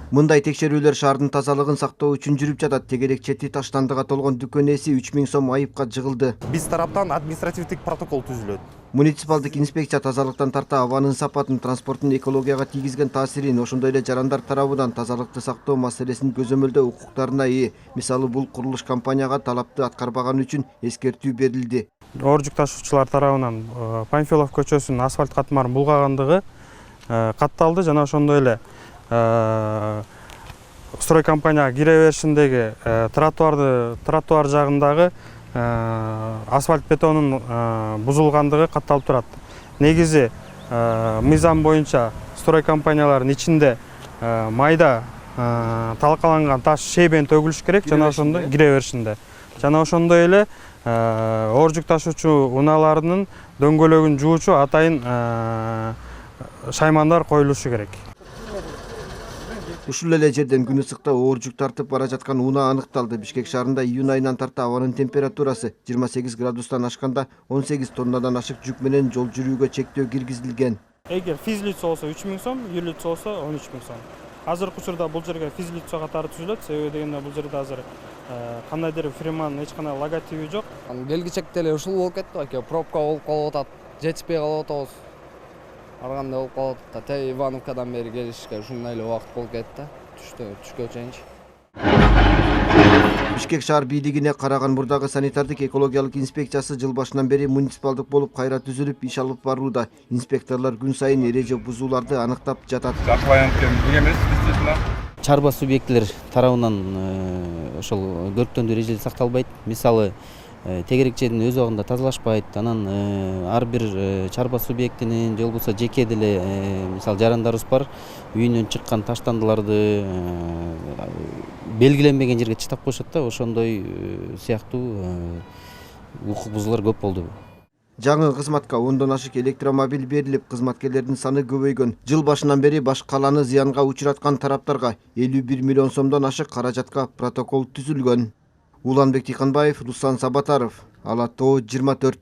Мындай текшерүүлөр шаардын тазалыгын сактоо үчүн жүрүп жатат. Тегерек чети таштандыга толгон дүкөн ээси 3000 сом айыпка жыгылды. Биз тараптан административдик протокол түзүлөт. Муниципалдык инспекция тазалыктан тарта абанын сапатын, транспорттун экологияга тийгизген таасирин, ошондой эле жарандар тарабынан тазалыкты сактоо маселесин көзөмөлдөө укуктарына ээ. Мисалы, бул курулуш компанияга талапты аткарбаганы үчүн эскертүү берилди. Оор жүк ташуучулар тарабынан Панфилов көчөсүнүн асфальт катмарын булгагандыгы катталды жана ошондой эле строй компанияга кире беришиндеги тротуар жагындагы асфальт бетонун бузулгандыгы катталып турат. Негизи мыйзам боюнча строй компаниялардын ичинде майда талкаланган таш шейбен төгүлүш керек жана ошондой кире беришинде. Жана ошондой эле оор жүк ташуучу унааларынын дөңгөлөгүн жуучу атайын шаймандар коюлушу керек. Ушул эле жерден күн ысыкта оор жүк тартып бара жаткан унаа аныкталды. Бишкек шаарында июнь айынан тарта абанын температурасы 28 градустан ашканда 18 тоннадан ашык жүк менен жол жүрүүгө чектөө киргизилген. Эгер физлица болсо 3000 сом, юрлица болсо 13000 сом. Азыркы учурда бул жерге физлица катары түзүлөт. Себеби дегенде бул жерде азыр кандайдыр фирманын эч кандай логотиби жок. Белгичекте эле ушул болуп кетти аке, пробка болуп калып атат. Жетишпей калып атабыз. Ар кандай болуп калып атат. Тэ Ивановкадан бери келишке ушундай эле убакыт болуп кетти. Түшкө чейинчи. Бишкек шаар бийлигине караган мурдагы санитардык экологиялык инспекциясы жыл башынан бери муниципалдык болуп кайра түзүлүп иш алып барууда. Инспекторлор күн сайын эреже бузууларды аныктап жатат. Чарба субъектилер тарабынан ошол көрктөндүү эрежелер сакталбайт. Мисалы, тегерекченин өз убагында тазалашпайт. Анан ар бир чарба субъектинин же болбосо жеке деле мисалы жарандарыбыз бар, үйүнөн чыккан таштандыларды белгиленбеген жерге чытап коюшат да, ошондой сыяктуу укук бузуулар көп болду. Жаңы кызматка 10дон ашык электромобиль берилип, кызматкерлердин саны көбөйгөн. Жыл башынан бери баш каланы зыянга учураткан тараптарга 51 миллион сомдон ашык каражатка протокол түзүлгөн. Уланбек Тыйканбаев, Руслан Сабатаров, Ала Тоо 24.